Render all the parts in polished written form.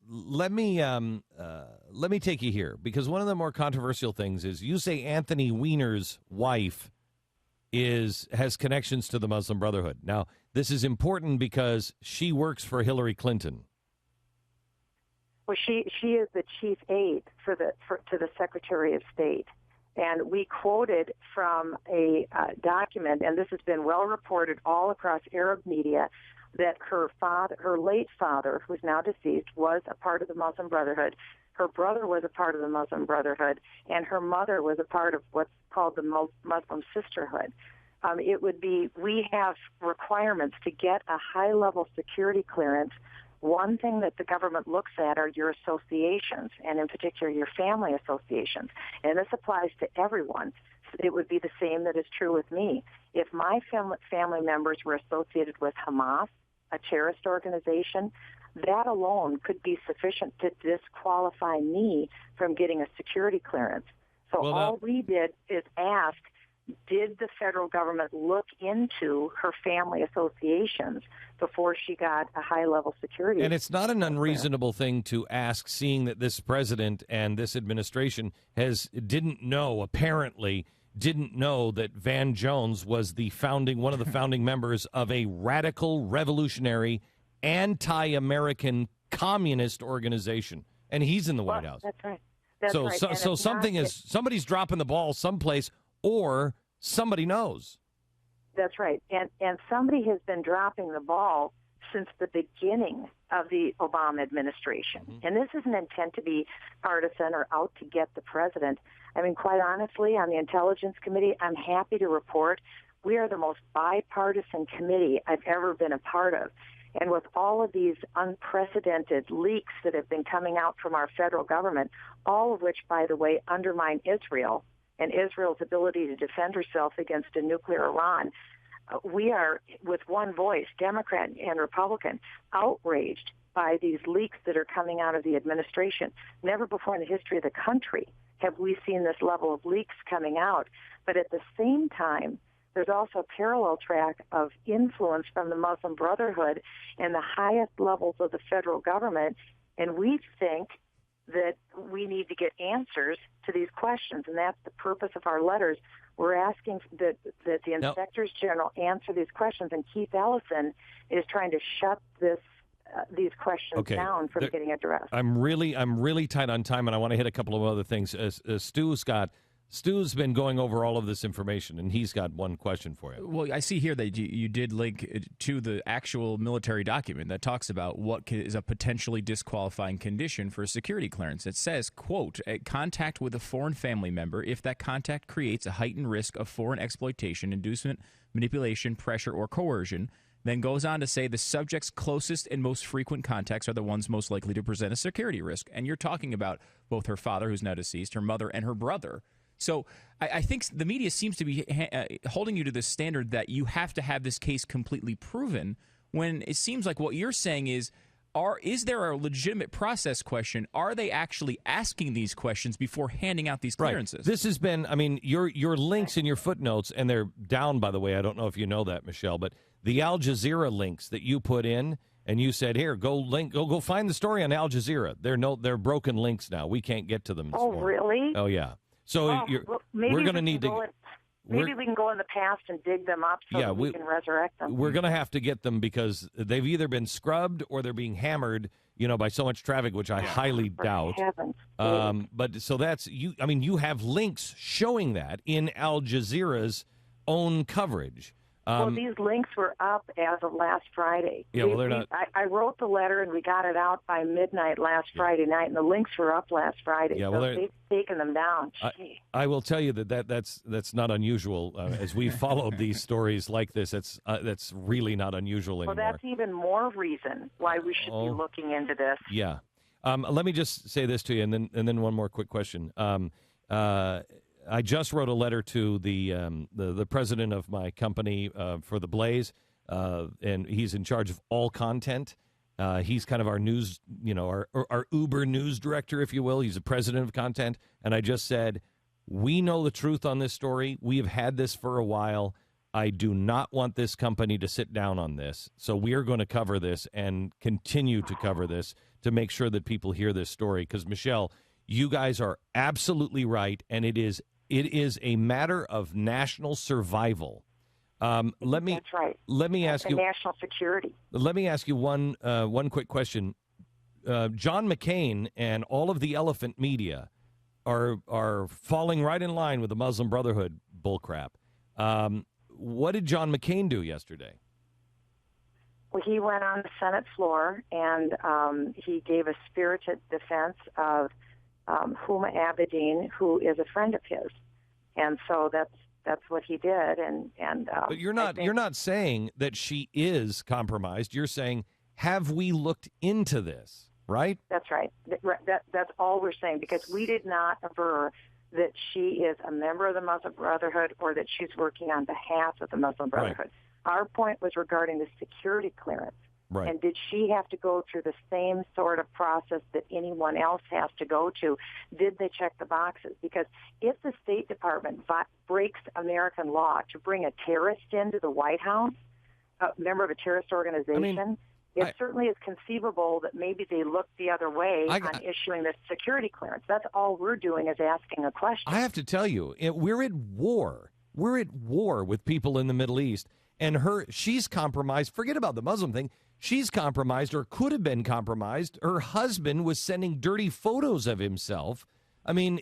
let me take you here, because one of the more controversial things is you say Anthony Weiner's wife has connections to the Muslim Brotherhood. Now, this is important because she works for Hillary Clinton. Well, she is the chief aide to the Secretary of State. And we quoted from a document, and this has been well reported all across Arab media, that her late father, who's now deceased, was a part of the Muslim Brotherhood. Her brother was a part of the Muslim Brotherhood, and her mother was a part of what's called the Muslim Sisterhood. We have requirements to get a high-level security clearance. One thing that the government looks at are your associations, and in particular your family associations. And this applies to everyone. It would be the same that is true with me. If my family members were associated with Hamas, a terrorist organization, that alone could be sufficient to disqualify me from getting a security clearance. So all we did is ask, did the federal government look into her family associations before she got a high-level security? And it's not an unreasonable thing to ask, seeing that this president and this administration didn't know that Van Jones was one of the founding members of a radical, revolutionary, anti-American communist organization, and he's in the White House. That's right. So somebody's dropping the ball someplace, or somebody knows. That's right. And somebody has been dropping the ball since the beginning of the Obama administration. Mm-hmm. And this isn't intent to be partisan or out to get the president. I mean, quite honestly, on the Intelligence Committee, I'm happy to report we are the most bipartisan committee I've ever been a part of. And with all of these unprecedented leaks that have been coming out from our federal government, all of which, by the way, undermine Israel and Israel's ability to defend herself against a nuclear Iran, we are, with one voice, Democrat and Republican, outraged by these leaks that are coming out of the administration. Never before in the history of the country have we seen this level of leaks coming out. But at the same time, there's also a parallel track of influence from the Muslim Brotherhood and the highest levels of the federal government, and we think that we need to get answers to these questions, and that's the purpose of our letters. We're asking that the inspectors general answer these questions, and Keith Ellison is trying to shut these questions down from getting addressed. I'm really tight on time, and I want to hit a couple of other things. Stu's been going over all of this information, and he's got one question for you. Well, I see here that you did link to the actual military document that talks about what is a potentially disqualifying condition for a security clearance. It says, quote, contact with a foreign family member if that contact creates a heightened risk of foreign exploitation, inducement, manipulation, pressure, or coercion. Then goes on to say the subject's closest and most frequent contacts are the ones most likely to present a security risk. And you're talking about both her father, who's now deceased, her mother, and her brother. So I think the media seems to be holding you to this standard that you have to have this case completely proven, when it seems like what you're saying is there a legitimate process question? Are they actually asking these questions before handing out these clearances? Right. This has been, I mean, your links in your footnotes, and they're down, by the way. I don't know if you know that, Michelle, but the Al Jazeera links that you put in, and you said, here, go find the story on Al Jazeera. They're broken links now. We can't get to them this morning. Really? Oh, yeah. So we're going to need to... Maybe we can go in the past and dig them up so that we can resurrect them. We're going to have to get them because they've either been scrubbed or they're being hammered, by so much traffic, which I highly doubt. But so that's you. I mean, you have links showing that in Al Jazeera's own coverage. Well, these links were up as of last Friday. Yeah, they're not. I wrote the letter, and we got it out by midnight last Friday night, and the links were up last Friday. Yeah, well, they've taken them down. I will tell you that's not unusual. As we followed these stories like this, that's really not unusual anymore. Well, that's even more reason why we should be looking into this. Yeah. Let me just say this to you, and then one more quick question. I just wrote a letter to the president of my company for the Blaze, and he's in charge of all content. He's kind of our news, our Uber news director, if you will. He's the president of content. And I just said, we know the truth on this story. We have had this for a while. I do not want this company to sit down on this. So we are going to cover this and continue to cover this to make sure that people hear this story. Because, Michele, you guys are absolutely right, and it is a matter of national survival. That's right. Let me ask you national security. Let me ask you one quick question. John McCain and all of the elephant media are falling right in line with the Muslim Brotherhood bullcrap. What did John McCain do yesterday? Well, he went on the Senate floor and he gave a spirited defense of Huma Abedin, who is a friend of his, and so that's what he did. And but you're not saying that she is compromised. You're saying, have we looked into this? Right? That's right. That's all we're saying, because we did not aver that she is a member of the Muslim Brotherhood or that she's working on behalf of the Muslim Brotherhood. Right. Our point was regarding the security clearance. Right. And did she have to go through the same sort of process that anyone else has to go to? Did they check the boxes? Because if the State Department breaks American law to bring a terrorist into the White House, a member of a terrorist organization, it certainly is conceivable that maybe they looked the other way on issuing this security clearance. That's all we're doing, is asking a question. I have to tell you, we're at war. We're at war with people in the Middle East, and she's compromised. Forget about the Muslim thing. She's compromised, or could have been compromised. Her husband was sending dirty photos of himself. I mean,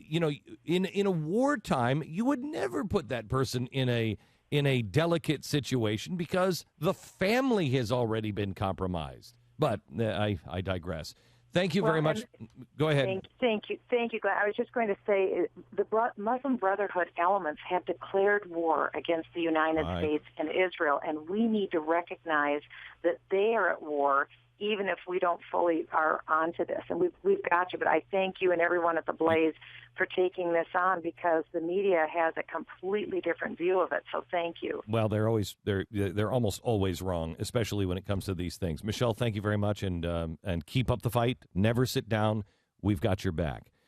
in a wartime, you would never put that person in a delicate situation because the family has already been compromised. But I digress. Thank you very much. Go ahead. Thank you. Glenn. I was just going to say the Muslim Brotherhood elements have declared war against the United States and Israel, and we need to recognize that they are at war, even if we don't fully are onto this. And we've got you. But I thank you and everyone at the Blaze for taking this on, because the media has a completely different view of it. So thank you. Well, they're almost always wrong, especially when it comes to these things. Michele, thank you very much, and keep up the fight. Never sit down. We've got your back.